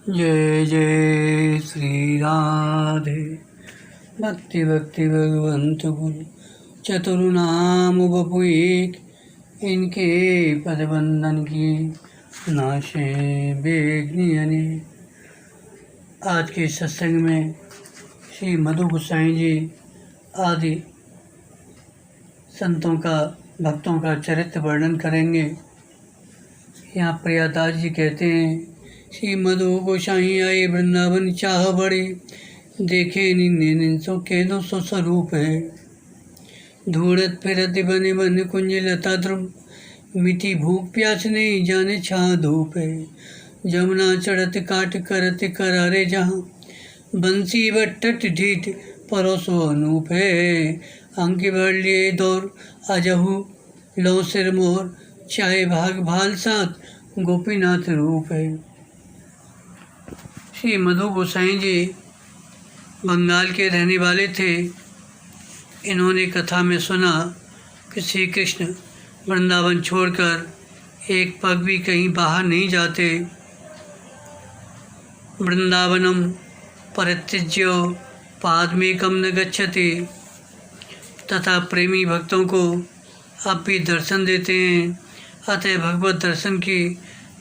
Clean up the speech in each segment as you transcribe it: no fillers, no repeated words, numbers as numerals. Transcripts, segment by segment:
जय जय श्री राधे। भक्ति भक्ति भगवंत गुरु चतुर्नाम बपु एक, इनके पदबंधन की नाशे बेग्नियने। आज के सत्संग में श्री मधु गोसाई जी आदि संतों का भक्तों का चरित्र वर्णन करेंगे। यहाँ प्रियादास जी कहते हैं, श्री मधु गोसाई आए वृंदावन चाह बड़े, देखे निन्ने सो के दो सो स्वरूप है। धूड़त फिरत बने बन कुंज लता ध्रुव, मिटी भूख प्यास नहीं जाने छा धूप है। जमुना चढ़त काट करत करारे जहाँ, बंसी बट्टट ढीठ परोसो अनूप है। अंक बढ़ लिए दौर अजहू लो सिर मोर, चाहे भाग भाल साथ गोपीनाथ रूप है। श्री मधु गोसाई जी बंगाल के रहने वाले थे। इन्होंने कथा में सुना कि श्री कृष्ण वृंदावन छोड़कर एक पग भी कहीं बाहर नहीं जाते। वृंदावनम परित्यज्य पादमेकम न गच्छति, तथा प्रेमी भक्तों को अब भी दर्शन देते हैं। अतः भगवत दर्शन की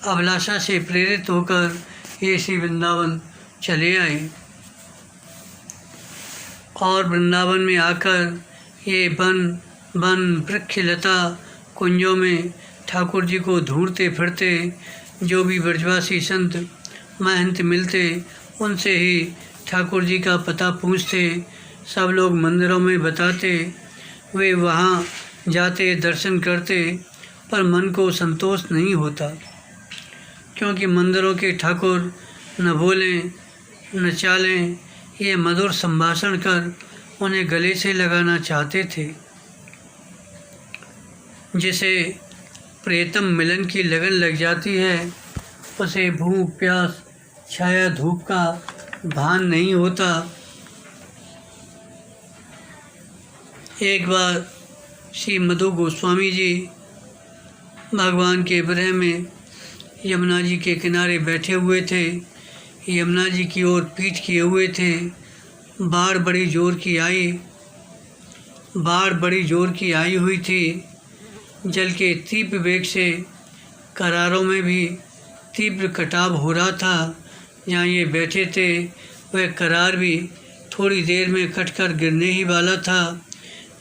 अभिलाषा से प्रेरित होकर ये श्री वृंदावन चले आए और वृंदावन में आकर ये वन वृक्ष लता कुंजों में ठाकुर जी को ढूंढते फिरते। जो भी ब्रजवासी संत महंत मिलते उनसे ही ठाकुर जी का पता पूछते। सब लोग मंदिरों में बताते, वे वहाँ जाते दर्शन करते, पर मन को संतोष नहीं होता, क्योंकि मंदिरों के ठाकुर न बोलें न चालें। ये मधुर संभाषण कर उन्हें गले से लगाना चाहते थे। जिसे प्रियतम मिलन की लगन लग जाती है, उसे भूख प्यास छाया धूप का भान नहीं होता। एक बार श्री मधु गोस्वामी जी भगवान के विरह में यमुना जी के किनारे बैठे हुए थे। यमुना जी की ओर पीठ किए हुए थे। बाढ़ बड़ी जोर की आई हुई थी। जल के तीव्र वेग से करारों में भी तीव्र कटाव हो रहा था। जहाँ ये बैठे थे वह करार भी थोड़ी देर में कटकर गिरने ही वाला था।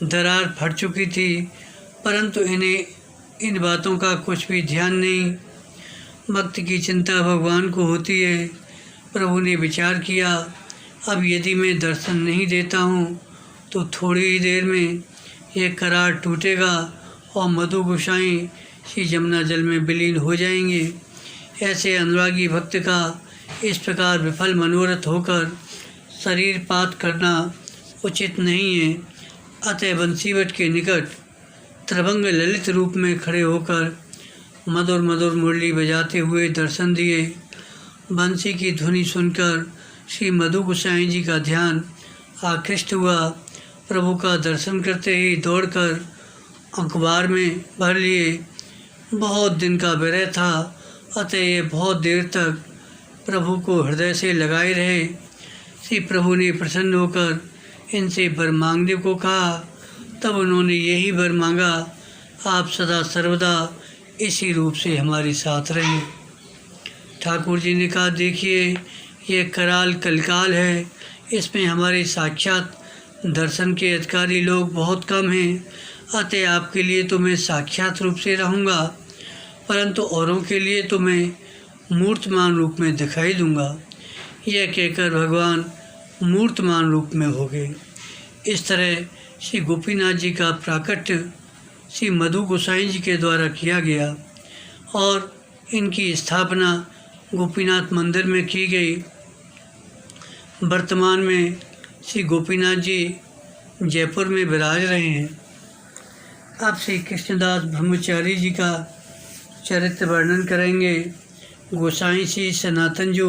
दरार फट चुकी थी, परंतु इन्हें इन बातों का कुछ भी ध्यान नहीं। भक्त की चिंता भगवान को होती है। प्रभु ने विचार किया, अब यदि मैं दर्शन नहीं देता हूँ तो थोड़ी ही देर में यह करार टूटेगा और मधु गोसाई श्री जमुना जल में विलीन हो जाएंगे। ऐसे अनुरागी भक्त का इस प्रकार विफल मनोरथ होकर शरीर पात करना उचित नहीं है। अतः बंसीवट के निकट त्रिभंग ललित रूप में खड़े होकर मधुर मधुर मुरली बजाते हुए दर्शन दिए। बंसी की ध्वनि सुनकर श्री मधु गोसाई जी का ध्यान आकृष्ट हुआ। प्रभु का दर्शन करते ही दौड़कर अखबार में भर लिए। बहुत दिन का विरह था, अतः ये बहुत देर तक प्रभु को हृदय से लगाए रहे। श्री प्रभु ने प्रसन्न होकर इनसे वर मांगने को कहा। तब उन्होंने यही वर मांगा, आप सदा सर्वदा इसी रूप से हमारे साथ रहें। ठाकुर जी ने कहा, देखिए ये कराल कलकाल है, इसमें हमारे साक्षात दर्शन के अधिकारी लोग बहुत कम हैं। अतः आपके लिए तो मैं साक्षात रूप से रहूँगा, परंतु औरों के लिए तो मैं मूर्तमान रूप में दिखाई दूँगा। यह कहकर भगवान मूर्तमान रूप में हो गए। इस तरह श्री गोपीनाथ जी का प्राकट्य श्री मधु गोसाई जी के द्वारा किया गया और इनकी स्थापना गोपीनाथ मंदिर में की गई। वर्तमान में श्री गोपीनाथ जी जयपुर में विराज रहे हैं। अब श्री कृष्णदास ब्रह्मचारी जी का चरित्र वर्णन करेंगे। गोसाई श्री सनातन जो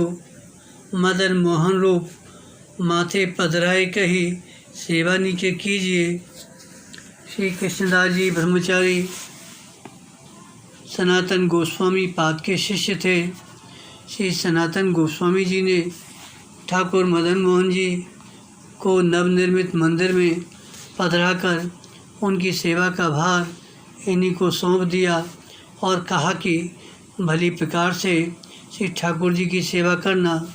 मदन मोहन रूप, माथे पधराए कही सेवा नीचे कीजिए। श्री कृष्णदास जी ब्रह्मचारी सनातन गोस्वामी पाद के शिष्य थे। श्री सनातन गोस्वामी जी ने ठाकुर मदन मोहन जी को नवनिर्मित मंदिर में पधराकर उनकी सेवा का भार इन्हीं को सौंप दिया और कहा कि भली प्रकार से श्री ठाकुर जी की सेवा करना।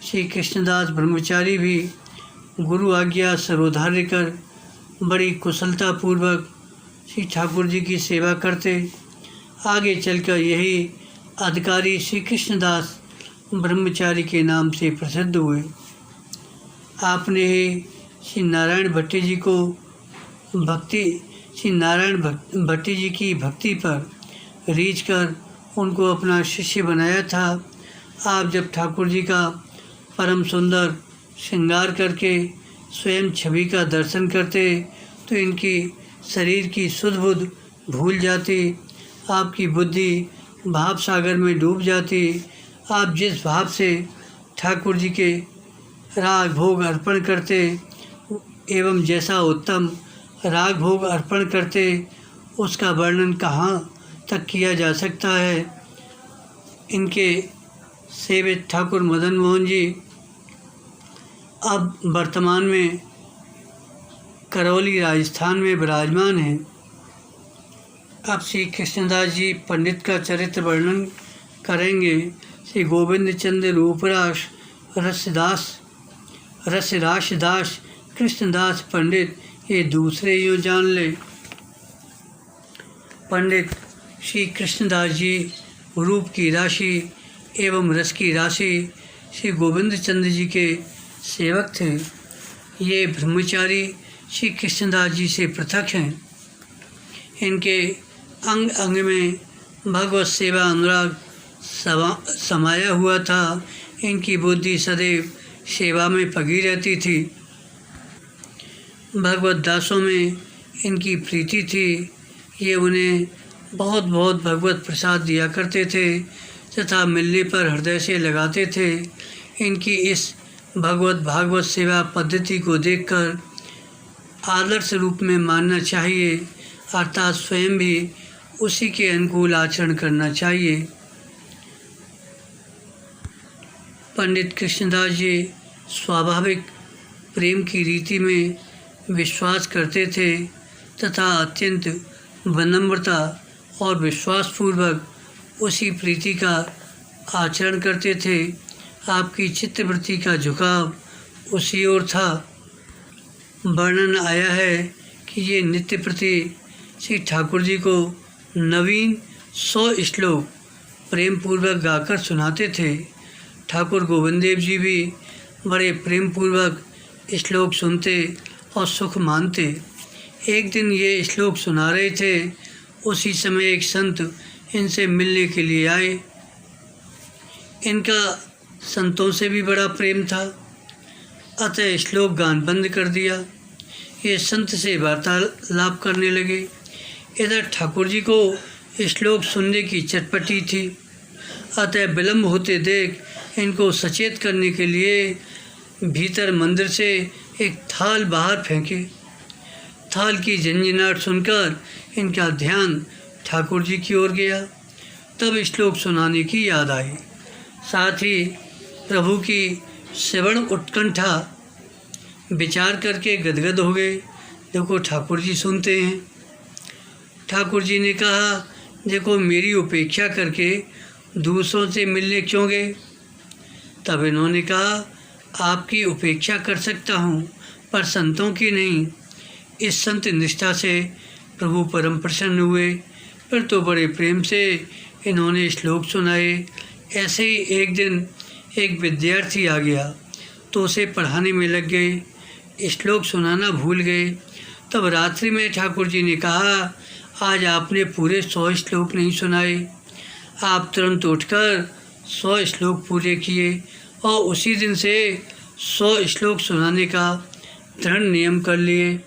श्री कृष्णदास ब्रह्मचारी भी गुरु आज्ञा सर्वधार्य कर बड़ी कुशलतापूर्वक श्री ठाकुर जी की सेवा करते। आगे चलकर यही अधिकारी श्री कृष्णदास ब्रह्मचारी के नाम से प्रसिद्ध हुए। आपने ही श्री नारायण भट्टी जी को श्री नारायण भट्टी जी की भक्ति पर रीझ कर उनको अपना शिष्य बनाया था। आप जब ठाकुर जी का परम सुंदर श्रृंगार करके स्वयं छवि का दर्शन करते तो इनकी शरीर की सुध बुध भूल जाती, आपकी बुद्धि भाव सागर में डूब जाती। आप जिस भाव से ठाकुर जी के राग भोग अर्पण करते एवं जैसा उत्तम राग भोग अर्पण करते उसका वर्णन कहाँ तक किया जा सकता है। इनके सेवित ठाकुर मदन मोहन जी अब वर्तमान में करौली राजस्थान में विराजमान हैं। अब श्री कृष्णदास जी पंडित का चरित्र वर्णन करेंगे। श्री गोविंद चंद्र रूपरास रसरास दास कृष्णदास पंडित, ये दूसरे यूँ जान ले। पंडित श्री कृष्णदास जी रूप की राशि एवं रस की राशि श्री गोविंद चंद्र जी के सेवक थे। ये ब्रह्मचारी श्री कृष्णदास जी से पृथक हैं। इनके अंग अंग में भगवत सेवा अनुराग समाया हुआ था। इनकी बुद्धि सदैव सेवा में पगी रहती थी। भगवत दासों में इनकी प्रीति थी। ये उन्हें बहुत बहुत भगवत प्रसाद दिया करते थे तथा मिलने पर हृदय से लगाते थे। इनकी इस भागवत सेवा पद्धति को देखकर आदर्श रूप में मानना चाहिए, अर्थात स्वयं भी उसी के अनुकूल आचरण करना चाहिए। पंडित कृष्णदास जी स्वाभाविक प्रेम की रीति में विश्वास करते थे तथा अत्यंत विनम्रता और विश्वासपूर्वक उसी प्रीति का आचरण करते थे। आपकी चित्तवृत्ति का झुकाव उसी ओर था। वर्णन आया है कि ये नित्य प्रति श्री ठाकुर जी को नवीन 100 श्लोक प्रेम पूर्वक गाकर सुनाते थे। ठाकुर गोविंदेव जी भी बड़े प्रेम पूर्वक श्लोक सुनते और सुख मानते। एक दिन ये श्लोक सुना रहे थे, उसी समय एक संत इनसे मिलने के लिए आए। इनका संतों से भी बड़ा प्रेम था, अतः श्लोक गान बंद कर दिया। ये संत से वार्तालाप करने लगे। इधर ठाकुर जी को श्लोक सुनने की चटपटी थी, अतः विलम्ब होते देख इनको सचेत करने के लिए भीतर मंदिर से एक थाल बाहर फेंके। थाल की झंझनाहट सुनकर इनका ध्यान ठाकुर जी की ओर गया। तब श्लोक सुनाने की याद आई। साथ ही प्रभु की श्रवण उत्कंठा विचार करके गदगद हो गए। देखो ठाकुर जी सुनते हैं। ठाकुर जी ने कहा, देखो मेरी उपेक्षा करके दूसरों से मिलने क्यों गए? तब इन्होंने कहा, आपकी उपेक्षा कर सकता हूँ पर संतों की नहीं। इस संत निष्ठा से प्रभु परम प्रसन्न हुए। फिर तो बड़े प्रेम से इन्होंने श्लोक सुनाए। ऐसे ही एक दिन एक विद्यार्थी आ गया तो उसे पढ़ाने में लग गए। श्लोक सुनाना भूल गए। तब रात्रि में ठाकुर जी ने कहा, आज आपने पूरे 100 श्लोक नहीं सुनाए। आप तुरंत उठकर 100 श्लोक पूरे किए और उसी दिन से 100 श्लोक सुनाने का दृढ़ नियम कर लिए।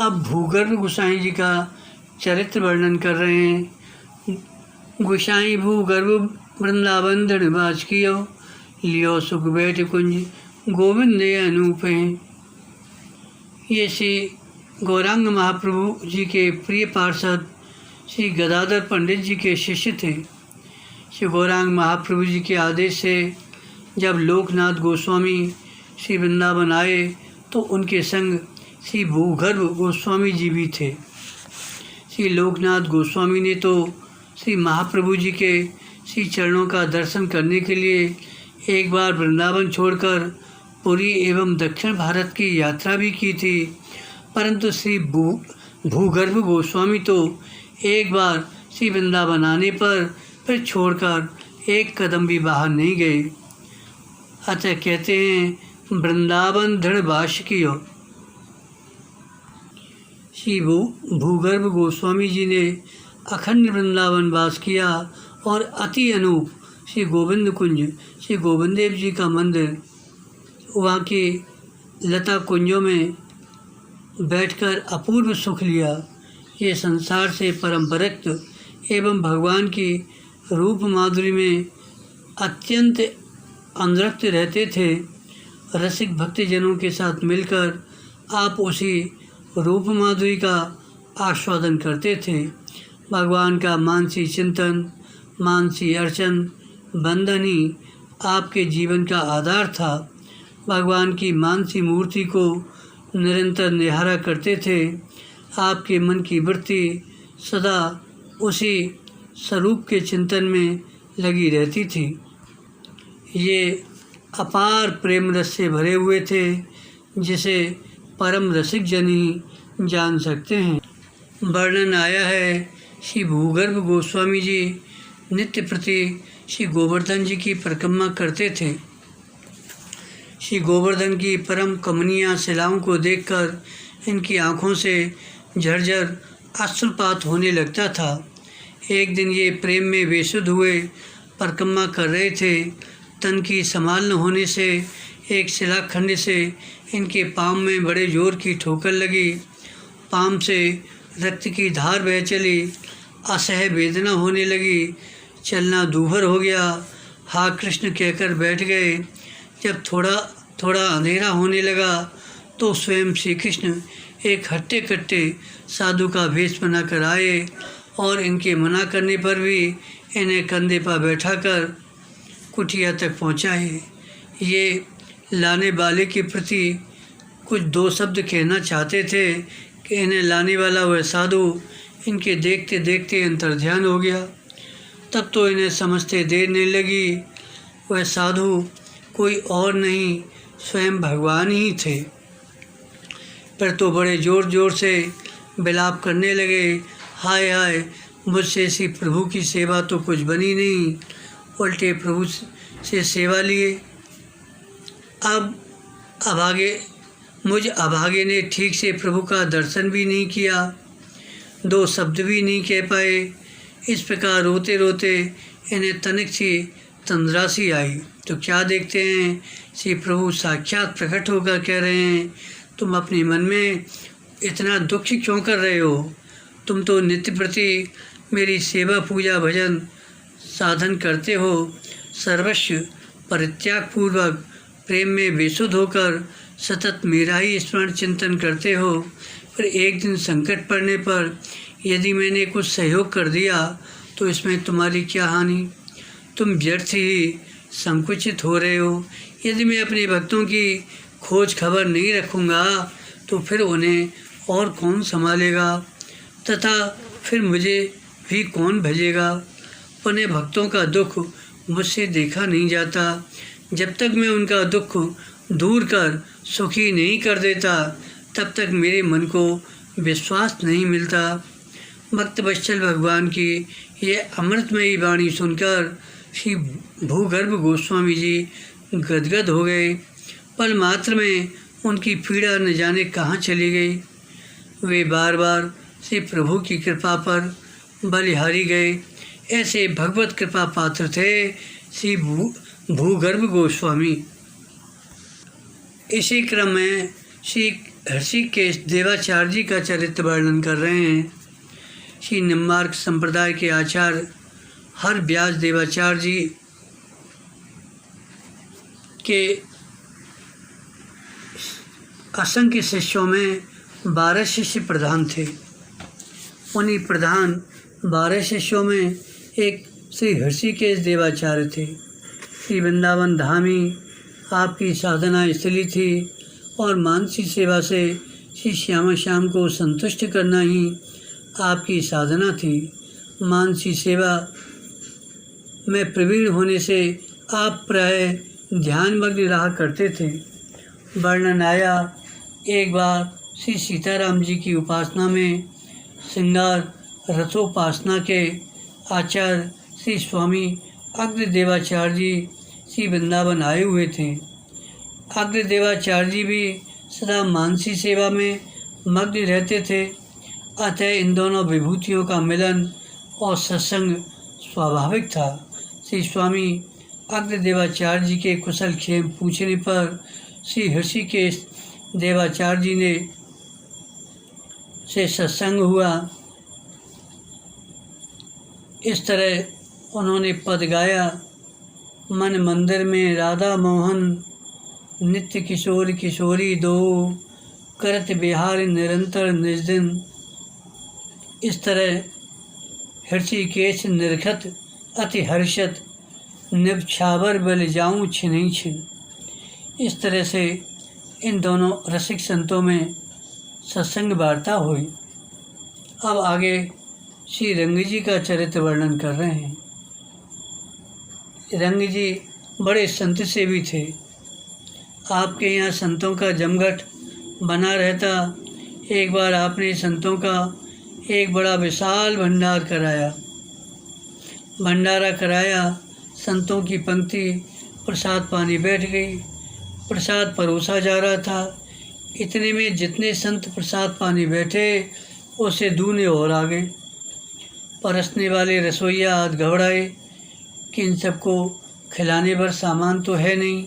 अब भूगर्भ गोसाई जी का चरित्र वर्णन कर रहे हैं। गोसाई भूगर्भ वृंदावन दृढ़ कियो, लियो सुख बैठ कुंज गोविंद अनूप हैं। ये श्री गौरांग महाप्रभु जी के प्रिय पार्षद श्री गदाधर पंडित जी के शिष्य थे। श्री गौरांग महाप्रभु जी के आदेश से जब लोकनाथ गोस्वामी श्री वृंदावन आए तो उनके संग श्री भूगर्भ गोस्वामी जी भी थे। श्री लोकनाथ गोस्वामी ने तो श्री महाप्रभु जी के श्री चरणों का दर्शन करने के लिए एक बार वृंदावन छोड़कर पुरी एवं दक्षिण भारत की यात्रा भी की थी, परंतु श्री भूगर्भ गोस्वामी तो एक बार श्री वृंदावन आने पर फिर छोड़कर एक कदम भी बाहर नहीं गए। अतः कहते हैं वृंदावन दृढ़ वास कियो। श्री भूगर्भ गोस्वामी जी ने अखंड वृंदावन वास किया और अति अनूप श्री गोविंद कुंज श्री गोविंद देव जी का मंदिर, वहाँ की लता कुंजों में बैठकर अपूर्व सुख लिया। ये संसार से परम विरक्त एवं भगवान की रूप माधुरी में अत्यंत अनुरक्त रहते थे। रसिक भक्तजनों के साथ मिलकर आप उसी रूप माधुरी का आस्वादन करते थे। भगवान का मानसी चिंतन, मानसी अर्चन, बंधन ही आपके जीवन का आधार था। भगवान की मानसी मूर्ति को निरंतर निहारा करते थे। आपके मन की वृत्ति सदा उसी स्वरूप के चिंतन में लगी रहती थी। ये अपार प्रेम रस से भरे हुए थे, जिसे परम रसिक जन ही जान सकते हैं। वर्णन आया है श्री भूगर्भ गोस्वामी जी नित्य प्रति श्री गोवर्धन जी की परिक्रमा करते थे। श्री गोवर्धन की परम कमनीय शिलाओं को देखकर इनकी आँखों से झरझर अश्रुपात होने लगता था। एक दिन ये प्रेम में बेसुध हुए परिक्रमा कर रहे थे। तन की संभाल न होने से एक शिलाखंड से इनके पाँव में बड़े जोर की ठोकर लगी। पाँव से रक्त की धार बह चली। असह्य वेदना होने लगी। चलना दूभर हो गया। हा कृष्ण कहकर बैठ गए। जब थोड़ा थोड़ा अंधेरा होने लगा तो स्वयं श्री कृष्ण एक हट्टे कट्टे साधु का भेष बनाकर आए और इनके मना करने पर भी इन्हें कंधे पर बैठाकर कुटिया तक पहुँचाए। ये लाने वाले के प्रति कुछ दो शब्द कहना चाहते थे कि इन्हें लाने वाला वह साधु इनके देखते देखते अंतर्ध्यान हो गया। तब तो इन्हें समझते देर नहीं लगी। वह साधु कोई और नहीं, स्वयं भगवान ही थे। पर तो बड़े ज़ोर ज़ोर से विलाप करने लगे। हाय हाय, मुझसे ऐसी प्रभु की सेवा तो कुछ बनी नहीं। उल्टे प्रभु से सेवा लिए। अब अभागे ने ठीक से प्रभु का दर्शन भी नहीं किया, दो शब्द भी नहीं कह पाए। इस प्रकार रोते रोते इन्हें तनिक सी तंद्रासी आई तो क्या देखते हैं, श्री प्रभु साक्षात प्रकट होकर कह रहे हैं, तुम अपने मन में इतना दुख क्यों कर रहे हो? तुम तो नित्य प्रति मेरी सेवा पूजा भजन साधन करते हो। सर्वस्व परित्याग पूर्वक प्रेम में बेसुध होकर सतत मेरा ही स्मरण चिंतन करते हो। फिर एक दिन संकट पड़ने पर यदि मैंने कुछ सहयोग कर दिया तो इसमें तुम्हारी क्या हानि? तुम व्यर्थ ही संकुचित हो रहे हो। यदि मैं अपने भक्तों की खोज खबर नहीं रखूँगा तो फिर उन्हें और कौन संभालेगा तथा फिर मुझे भी कौन भेजेगा? उन्हें भक्तों का दुख मुझसे देखा नहीं जाता। जब तक मैं उनका दुख दूर कर सुखी नहीं कर देता तब तक मेरे मन को विश्वास नहीं मिलता। भक्त वत्सल भगवान की ये अमृतमयी वाणी सुनकर श्री भूगर्भ गोस्वामी जी गदगद हो गए। पल मात्र में उनकी पीड़ा न जाने कहाँ चली गई। वे बार बार श्री प्रभु की कृपा पर बलिहारी गए। ऐसे भगवत कृपा पात्र थे श्री भूगर्भ गोस्वामी। इसी क्रम में श्री ऋषिकेश देवाचार्य जी का चरित्र वर्णन कर रहे हैं। श्री निम्बार्क संप्रदाय के आचार्य हर व्यास देवाचार्य जी के असंख्य शिष्यों में 12 शिष्य प्रधान थे। उन्हीं प्रधान 12 शिष्यों में एक श्री ऋषिकेश देवाचार्य थे। श्री वृंदावन धाम ही आपकी साधना स्थली थी और मानसी सेवा से श्री श्यामा श्याम को संतुष्ट करना ही आपकी साधना थी। मानसी सेवा में प्रवीण होने से आप प्राय ध्यानमग्न रहा करते थे। वर्णन आया, एक बार श्री सीताराम जी की उपासना में श्रृंगार रथोपासना के आचार्य श्री स्वामी अग्रदेवाचार्य जी श्री वृंदावन आए हुए थे। अग्रदेवाचार्य जी भी सदा मानसी सेवा में मग्न रहते थे। अतः इन दोनों विभूतियों का मिलन और सत्संग स्वाभाविक था। श्री स्वामी अग्रदेवाचार्य जी के कुशल क्षेम पूछने पर श्री ऋषिकेश देवाचार्य जी ने से सत्संग हुआ। इस तरह उन्होंने पद गाया, मन मंदिर में राधा मोहन नित्य किशोर किशोरी दो, करत बिहार निरंतर निर्दिन। इस तरह ऋषिकेश निरखत अति हर्षत निबछावर बल जाऊँ छिन छिन। इस तरह से इन दोनों रसिक संतों में सत्संग वार्ता हुई। अब आगे श्री रंग जी का चरित्र वर्णन कर रहे हैं। रंग जी बड़े संत सेवी थे। आपके यहाँ संतों का जमघट बना रहता। एक बार आपने संतों का एक बड़ा विशाल भंडारा कराया। संतों की पंक्ति प्रसाद पानी बैठ गई। प्रसाद परोसा जा रहा था। इतने में जितने संत प्रसाद पानी बैठे उससे दूने और आ गए। परसने वाले रसोइया हाथ घबराए कि इन सबको खिलाने भर सामान तो है नहीं,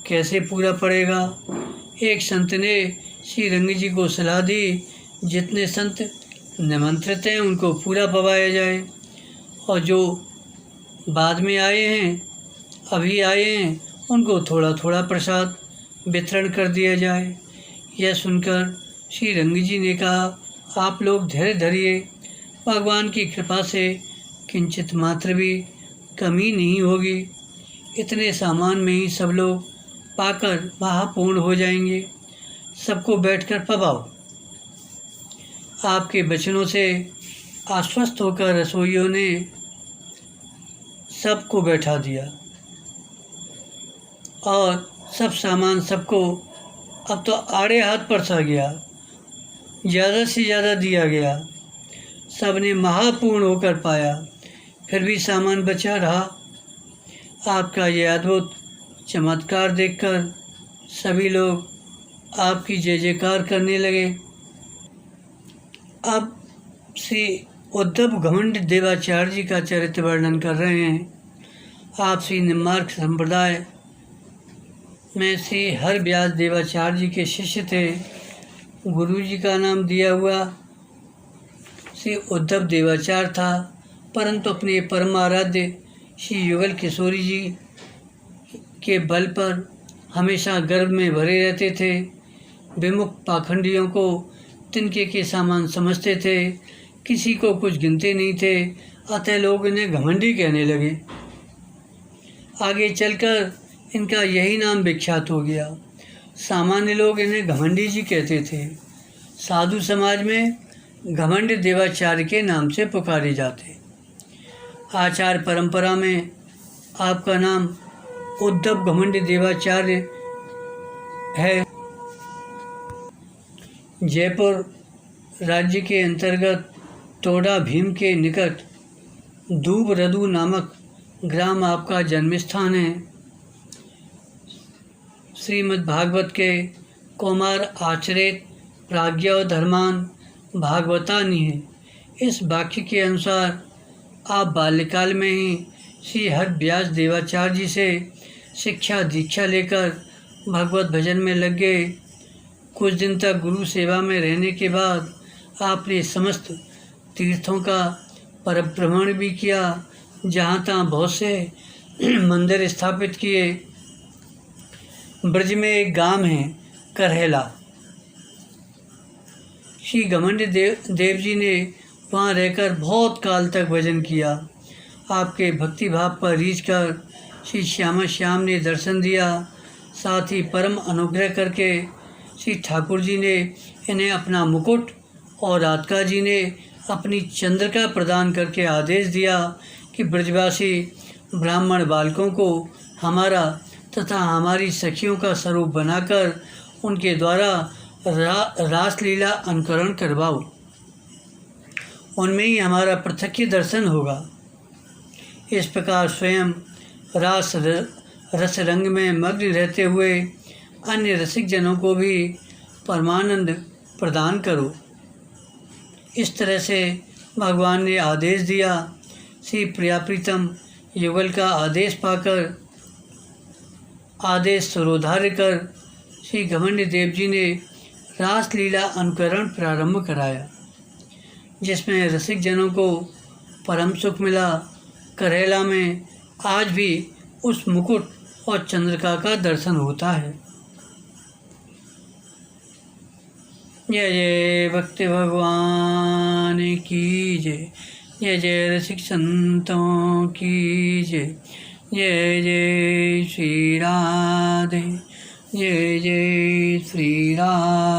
कैसे पूरा पड़ेगा। एक संत ने श्री रंग जी को सलाह दी, जितने संत निमंत्रित हैं उनको पूरा पवाया जाए और जो बाद में आए हैं, अभी आए हैं, उनको थोड़ा थोड़ा प्रसाद वितरण कर दिया जाए। यह सुनकर श्री रंग जी ने कहा, आप लोग धैर्य धरिए, भगवान की कृपा से किंचित मात्र भी कमी नहीं होगी। इतने सामान में ही सब लोग पाकर महापूर्ण हो जाएंगे। सबको बैठकर पवाओ। आपके वचनों से आश्वस्त होकर रसोइयों ने सबको बैठा दिया और सब सामान सबको अब तो आड़े हाथ परसा गया, ज़्यादा से ज़्यादा दिया गया। सब ने महापूर्ण होकर पाया, फिर भी सामान बचा रहा। आपका ये अद्भुत चमत्कार देखकर सभी लोग आपकी जय जयकार करने लगे। अब श्री उद्धव घमंड देवाचार्य जी का चरित्र वर्णन कर रहे हैं। आप श्री निम्बार्क संप्रदाय में श्री हर व्यास देवाचार्य जी के शिष्य थे। गुरु जी का नाम दिया हुआ श्री उद्धव देवाचार्य था, परंतु अपने परमाराध्य श्री युगल किशोरी जी के बल पर हमेशा गर्व में भरे रहते थे। विमुख पाखंडियों को तिनके के सामान समझते थे, किसी को कुछ गिनते नहीं थे। अतः लोग इन्हें घमंडी कहने लगे। आगे चलकर इनका यही नाम विख्यात हो गया। सामान्य लोग इन्हें घमंडी जी कहते थे। साधु समाज में घमंड देवाचार्य के नाम से पुकारे जाते। आचार परंपरा में आपका नाम उद्धव घमंड देवाचार्य है। जयपुर राज्य के अंतर्गत तोड़ा भीम के निकट दूब रदू नामक ग्राम आपका जन्म स्थान है। श्रीमद् भागवत के कौमार आचरित प्राज्ञा धर्मान भागवतानि है। इस वाक्य के अनुसार आप बाल्यकाल में ही श्री हर व्यास देवाचार्य जी से शिक्षा दीक्षा लेकर भगवत भजन में लग गए। कुछ दिन तक गुरु सेवा में रहने के बाद आपने समस्त तीर्थों का परिभ्रमण भी किया। जहाँ तहाँ बहुत से मंदिर स्थापित किए। ब्रज में एक गांव है करहेला। श्री घमंड देव जी ने वहाँ रहकर बहुत काल तक भजन किया। आपके भक्ति भाव पर रीझ कर श्री श्यामा श्याम ने दर्शन दिया। साथ ही परम अनुग्रह करके श्री ठाकुर जी ने इन्हें अपना मुकुट और राधिका जी ने अपनी चंद्रिका प्रदान करके आदेश दिया कि ब्रजवासी ब्राह्मण बालकों को हमारा तथा हमारी सखियों का स्वरूप बनाकर उनके द्वारा रासलीला अनुकरण करवाओ, उनमें ही हमारा प्रत्यक्ष दर्शन होगा। इस प्रकार स्वयं रस रंग में मग्न रहते हुए अन्य रसिक जनों को भी परमानंद प्रदान करो। इस तरह से भगवान ने आदेश दिया। श्री प्रियाप्रीतम युगल का आदेश पाकर आदेश सरोधार्य कर श्री घमंड देव जी ने रासलीला अनुकरण प्रारंभ कराया, जिसमें रसिक जनों को परम सुख मिला। करेला में आज भी उस मुकुट और चंद्रिका का दर्शन होता है। जय जय भक्ति भगवान की जय, जय जय रसिक संतों की जय, जय जय श्री राधे, जय जय श्री राधे।